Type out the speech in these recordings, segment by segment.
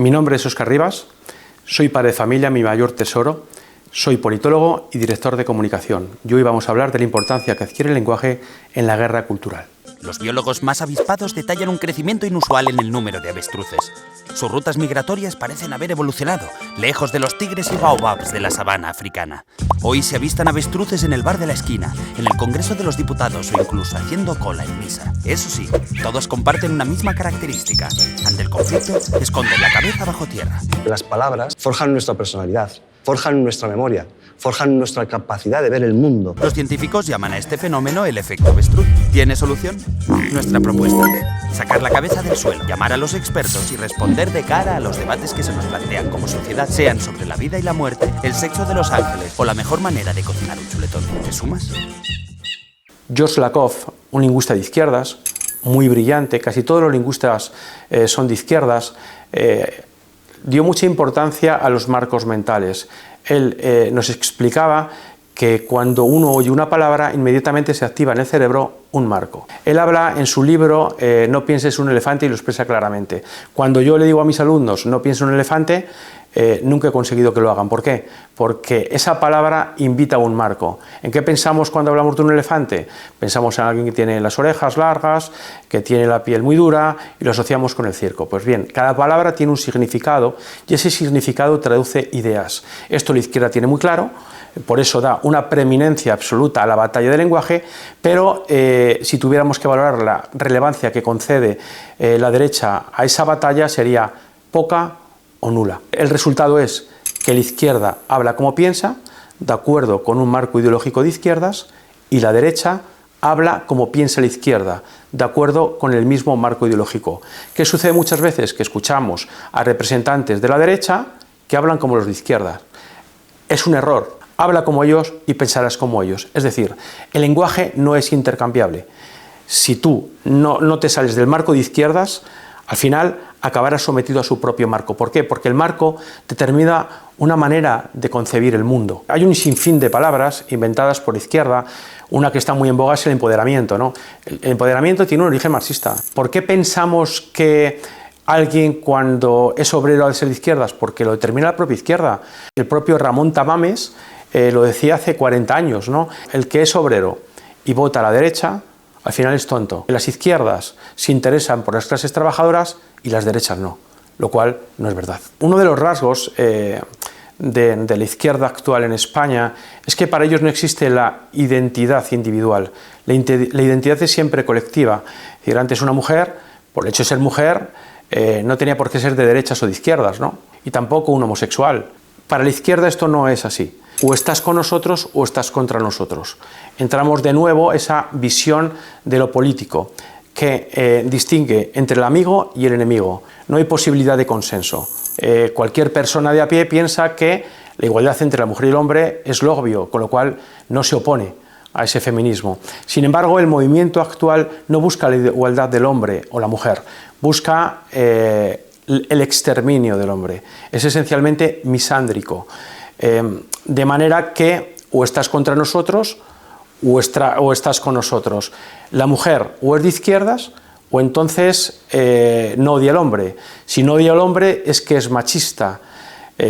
Mi nombre es Óscar Rivas, soy padre de familia, mi mayor tesoro, soy politólogo y director de comunicación. Y hoy vamos a hablar de la importancia que adquiere el lenguaje en la guerra cultural. Los biólogos más avispados detallan un crecimiento inusual en el número de avestruces. Sus rutas migratorias parecen haber evolucionado, lejos de los tigres y baobabs de la sabana africana. Hoy se avistan avestruces en el bar de la esquina, en el Congreso de los Diputados o incluso haciendo cola en misa. Eso sí, todos comparten una misma característica. Ante el conflicto, esconden la cabeza bajo tierra. Las palabras forjan nuestra personalidad, forjan nuestra memoria, forjan nuestra capacidad de ver el mundo. Los científicos llaman a este fenómeno el efecto avestruz. ¿Tiene solución? Nuestra propuesta: sacar la cabeza del suelo, llamar a los expertos y responder de cara a los debates que se nos plantean como sociedad, sean sobre la vida y la muerte, el sexo de los ángeles o la mejor manera de cocinar un chuletón. ¿Te sumas? George Lakoff, un lingüista de izquierdas, muy brillante, casi todos los lingüistas son de izquierdas, dio mucha importancia a los marcos mentales. Él nos explicaba que cuando uno oye una palabra, inmediatamente se activa en el cerebro un marco. Él habla en su libro No pienses un elefante y lo expresa claramente. Cuando yo le digo a mis alumnos no pienses un elefante, nunca he conseguido que lo hagan. ¿Por qué? Porque esa palabra invita a un marco. ¿En qué pensamos cuando hablamos de un elefante? Pensamos en alguien que tiene las orejas largas, que tiene la piel muy dura y lo asociamos con el circo. Pues bien, cada palabra tiene un significado y ese significado traduce ideas. Esto la izquierda tiene muy claro, por eso da una preeminencia absoluta a la batalla del lenguaje, pero si tuviéramos que valorar la relevancia que concede la derecha a esa batalla sería poca o nula. El resultado es que la izquierda habla como piensa, de acuerdo con un marco ideológico de izquierdas, y la derecha habla como piensa la izquierda, de acuerdo con el mismo marco ideológico. ¿Qué sucede muchas veces? Que escuchamos a representantes de la derecha que hablan como los de izquierda. Es un error. Habla como ellos y pensarás como ellos. Es decir, el lenguaje no es intercambiable. Si tú no te sales del marco de izquierdas, al final acabarás sometido a su propio marco. ¿Por qué? Porque el marco determina una manera de concebir el mundo. Hay un sinfín de palabras inventadas por izquierda. Una que está muy en boga es el empoderamiento, ¿no? El empoderamiento tiene un origen marxista. ¿Por qué pensamos que alguien cuando es obrero ha de ser de izquierdas? Porque lo determina la propia izquierda. El propio Ramón Tamames lo decía hace 40 años, ¿no? El que es obrero y vota a la derecha, al final es tonto. Las izquierdas se interesan por las clases trabajadoras y las derechas no, lo cual no es verdad. Uno de los rasgos de la izquierda actual en España es que para ellos no existe la identidad individual. La identidad es siempre colectiva. Es decir, antes una mujer, por el hecho de ser mujer, no tenía por qué ser de derechas o de izquierdas, ¿no? Y tampoco un homosexual. Para la izquierda esto no es así. O estás con nosotros o estás contra nosotros. Entramos de nuevo a esa visión de lo político que distingue entre el amigo y el enemigo. No hay posibilidad de consenso. Cualquier persona de a pie piensa que la igualdad entre la mujer y el hombre es lo obvio, con lo cual no se opone a ese feminismo. Sin embargo, el movimiento actual no busca la igualdad del hombre o la mujer, busca el exterminio del hombre. Es esencialmente misándrico. De manera que o estás contra nosotros o estás con nosotros. La mujer o es de izquierdas o entonces no odia al hombre. Si no odia al hombre es que es machista.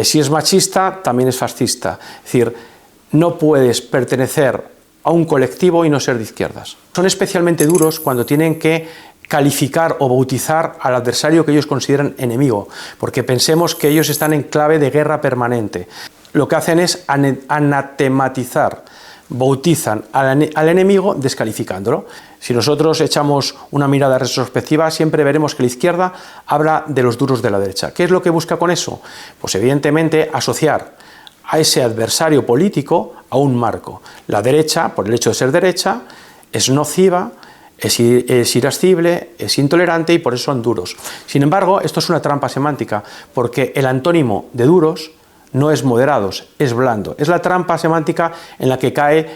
Si es machista también es fascista. Es decir, no puedes pertenecer a un colectivo y no ser de izquierdas. Son especialmente duros cuando tienen que calificar o bautizar al adversario que ellos consideran enemigo, porque pensemos que ellos están en clave de guerra permanente. Lo que hacen es anatematizar, bautizan al enemigo descalificándolo. Si nosotros echamos una mirada retrospectiva, siempre veremos que la izquierda habla de los duros de la derecha. ¿Qué es lo que busca con eso? Pues evidentemente asociar a ese adversario político a un marco. La derecha, por el hecho de ser derecha, es nociva, es irascible, es intolerante y por eso son duros. Sin embargo, esto es una trampa semántica, porque el antónimo de duros no es moderados, es blando. Es la trampa semántica en la que cae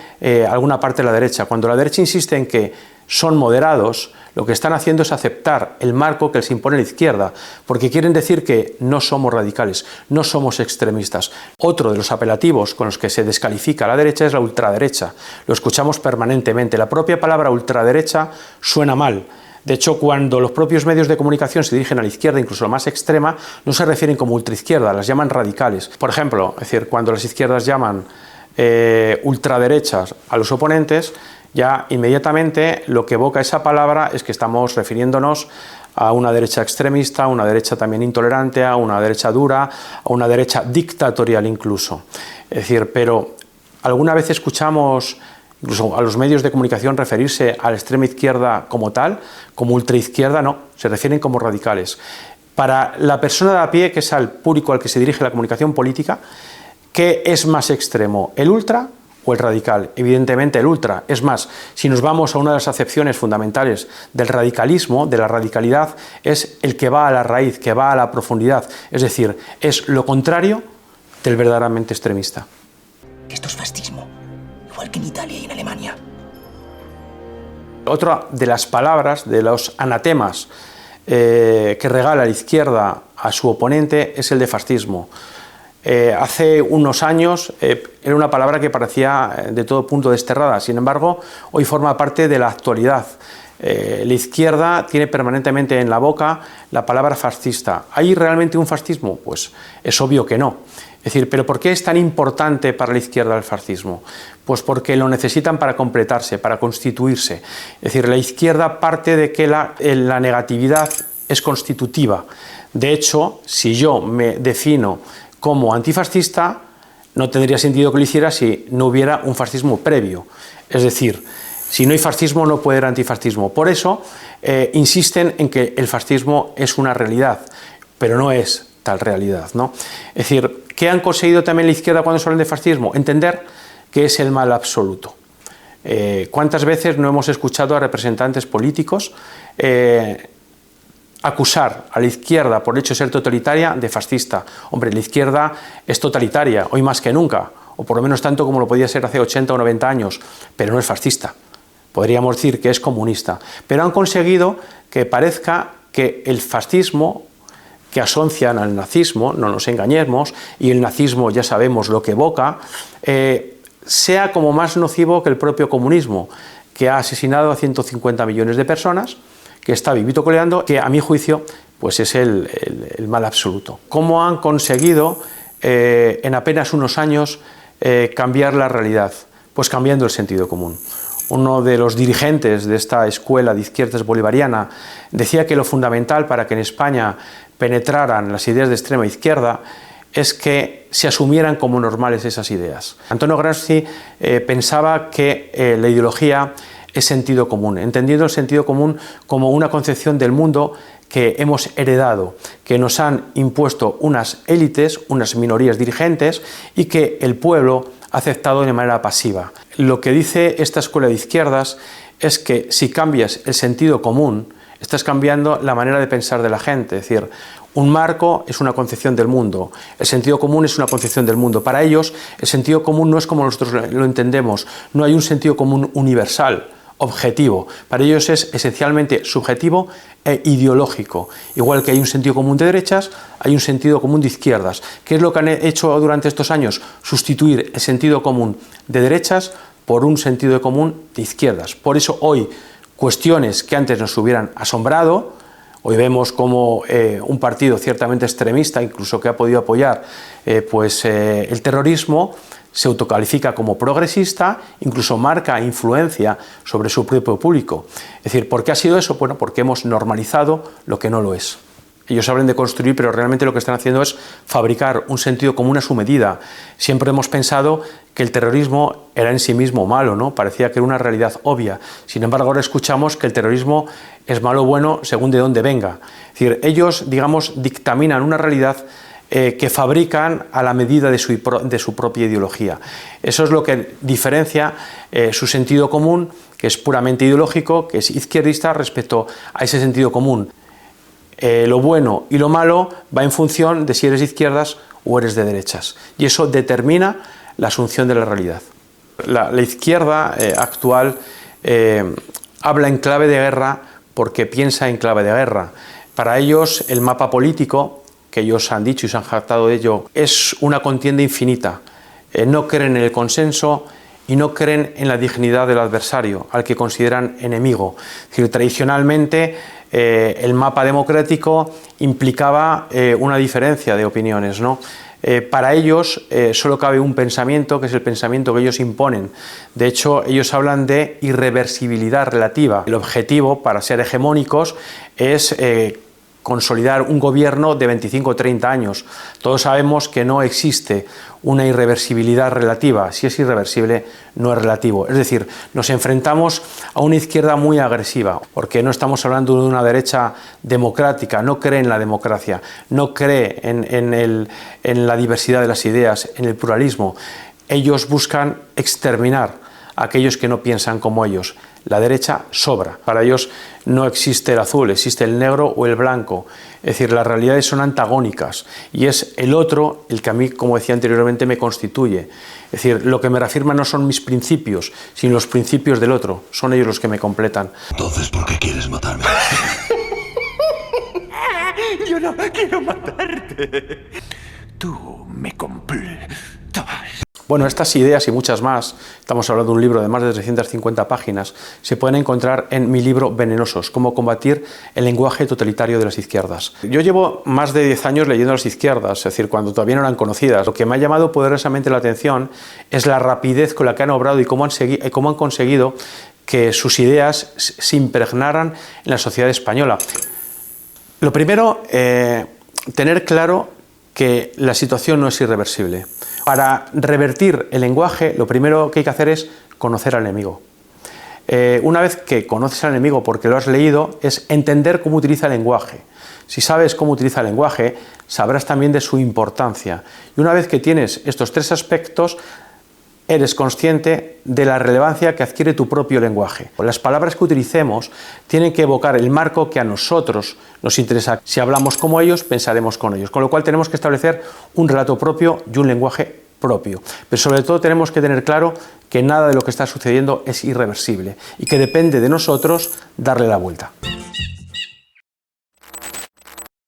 alguna parte de la derecha. Cuando la derecha insiste en que son moderados, lo que están haciendo es aceptar el marco que les impone la izquierda, porque quieren decir que no somos radicales, no somos extremistas. Otro de los apelativos con los que se descalifica a la derecha es la ultraderecha. Lo escuchamos permanentemente. La propia palabra ultraderecha suena mal. De hecho, cuando los propios medios de comunicación se dirigen a la izquierda, incluso a la más extrema, no se refieren como ultraizquierda, las llaman radicales. Por ejemplo, es decir, cuando las izquierdas llaman ultraderechas a los oponentes, ya inmediatamente lo que evoca esa palabra es que estamos refiriéndonos a una derecha extremista, a una derecha también intolerante, a una derecha dura, a una derecha dictatorial incluso. Es decir, pero alguna vez escuchamos incluso a los medios de comunicación referirse a la extrema izquierda como tal, como ultraizquierda, no, se refieren como radicales. Para la persona de a pie, que es al público al que se dirige la comunicación política, ¿qué es más extremo, el ultra o el radical? Evidentemente el ultra. Es más, si nos vamos a una de las acepciones fundamentales del radicalismo, de la radicalidad, es el que va a la raíz, que va a la profundidad, es decir, es lo contrario del verdaderamente extremista. Esto es fascismo, igual que en Italia y en Alemania. Otra de las palabras, de los anatemas que regala la izquierda a su oponente es el de fascismo. Hace unos años era una palabra que parecía de todo punto desterrada, sin embargo, hoy forma parte de la actualidad. La izquierda tiene permanentemente en la boca la palabra fascista. ¿Hay realmente un fascismo? Pues es obvio que no. Es decir, ¿pero por qué es tan importante para la izquierda el fascismo? Pues porque lo necesitan para completarse, para constituirse. Es decir, la izquierda parte de que la negatividad es constitutiva. De hecho, si yo me defino como antifascista, no tendría sentido que lo hiciera si no hubiera un fascismo previo. Es decir, si no hay fascismo no puede haber antifascismo. Por eso insisten en que el fascismo es una realidad, pero no es tal realidad, ¿no? Es decir, ¿qué han conseguido también la izquierda cuando se hablan de fascismo? Entender que es el mal absoluto. ¿Cuántas veces no hemos escuchado a representantes políticos acusar a la izquierda por el hecho de ser totalitaria de fascista? Hombre, la izquierda es totalitaria, hoy más que nunca, o por lo menos tanto como lo podía ser hace 80 o 90 años, pero no es fascista. Podríamos decir que es comunista. Pero han conseguido que parezca que el fascismo, que asocian al nazismo, no nos engañemos, y el nazismo ya sabemos lo que evoca, sea como más nocivo que el propio comunismo, que ha asesinado a 150 millones de personas, que está vivito coleando, que a mi juicio pues es el mal absoluto. ¿Cómo han conseguido en apenas unos años cambiar la realidad? Pues cambiando el sentido común. Uno de los dirigentes de esta escuela de izquierdas bolivariana decía que lo fundamental para que en España penetraran las ideas de extrema izquierda es que se asumieran como normales esas ideas. Antonio Gramsci pensaba que la ideología es sentido común, entendiendo el sentido común como una concepción del mundo que hemos heredado, que nos han impuesto unas élites, unas minorías dirigentes y que el pueblo ha aceptado de manera pasiva. Lo que dice esta escuela de izquierdas es que si cambias el sentido común, estás cambiando la manera de pensar de la gente. Es decir, un marco es una concepción del mundo, el sentido común es una concepción del mundo. Para ellos, el sentido común no es como nosotros lo entendemos, no hay un sentido común universal, objetivo. Para ellos es esencialmente subjetivo e ideológico. Igual que hay un sentido común de derechas, hay un sentido común de izquierdas. ¿Qué es lo que han hecho durante estos años? Sustituir el sentido común de derechas por un sentido común de izquierdas. Por eso hoy cuestiones que antes nos hubieran asombrado, hoy vemos como un partido ciertamente extremista, incluso que ha podido apoyar el terrorismo, se autocalifica como progresista, incluso marca influencia sobre su propio público. Es decir, ¿por qué ha sido eso? Bueno, porque hemos normalizado lo que no lo es. Ellos hablan de construir, pero realmente lo que están haciendo es fabricar un sentido común a su medida. Siempre hemos pensado que el terrorismo era en sí mismo malo, ¿no? Parecía que era una realidad obvia. Sin embargo, ahora escuchamos que el terrorismo es malo o bueno según de dónde venga. Es decir, ellos, digamos, dictaminan una realidad que fabrican a la medida de su propia ideología. Eso es lo que diferencia su sentido común, que es puramente ideológico, que es izquierdista, respecto a ese sentido común. Lo bueno y lo malo va en función de si eres de izquierdas o eres de derechas. Y eso determina la asunción de la realidad. La izquierda actual habla en clave de guerra porque piensa en clave de guerra. Para ellos el mapa político, que ellos han dicho y se han jactado de ello, es una contienda infinita. No creen en el consenso y no creen en la dignidad del adversario, al que consideran enemigo. Es decir, tradicionalmente el mapa democrático implicaba una diferencia de opiniones, ¿no? Para ellos solo cabe un pensamiento, que es el pensamiento que ellos imponen. De hecho, ellos hablan de irreversibilidad relativa. El objetivo, para ser hegemónicos, es consolidar un gobierno de 25 o 30 años. Todos sabemos que no existe una irreversibilidad relativa. Si es irreversible, no es relativo. Es decir, nos enfrentamos a una izquierda muy agresiva, porque no estamos hablando de una derecha democrática, no cree en la democracia, no cree en la diversidad de las ideas, en el pluralismo. Ellos buscan exterminar a aquellos que no piensan como ellos. La derecha sobra. Para ellos no existe el azul, existe el negro o el blanco. Es decir, las realidades son antagónicas y es el otro el que a mí, como decía anteriormente, me constituye. Es decir, lo que me reafirma no son mis principios, sino los principios del otro. Son ellos los que me completan. Entonces, ¿por qué quieres matarme? Yo no quiero matarte. Tú me completas. Bueno, estas ideas y muchas más, estamos hablando de un libro de más de 350 páginas, se pueden encontrar en mi libro Venenosos, cómo combatir el lenguaje totalitario de las izquierdas. Yo llevo más de 10 años leyendo a las izquierdas, es decir, cuando todavía no eran conocidas. Lo que me ha llamado poderosamente la atención es la rapidez con la que han obrado y cómo han conseguido que sus ideas se impregnaran en la sociedad española. Lo primero, tener claro que la situación no es irreversible. Para revertir el lenguaje, lo primero que hay que hacer es conocer al enemigo. Una vez que conoces al enemigo porque lo has leído, es entender cómo utiliza el lenguaje. Si sabes cómo utiliza el lenguaje, sabrás también de su importancia. Y una vez que tienes estos tres aspectos, eres consciente de la relevancia que adquiere tu propio lenguaje. Las palabras que utilicemos tienen que evocar el marco que a nosotros nos interesa. Si hablamos como ellos, pensaremos con ellos. Con lo cual tenemos que establecer un relato propio y un lenguaje propio. Pero sobre todo tenemos que tener claro que nada de lo que está sucediendo es irreversible y que depende de nosotros darle la vuelta.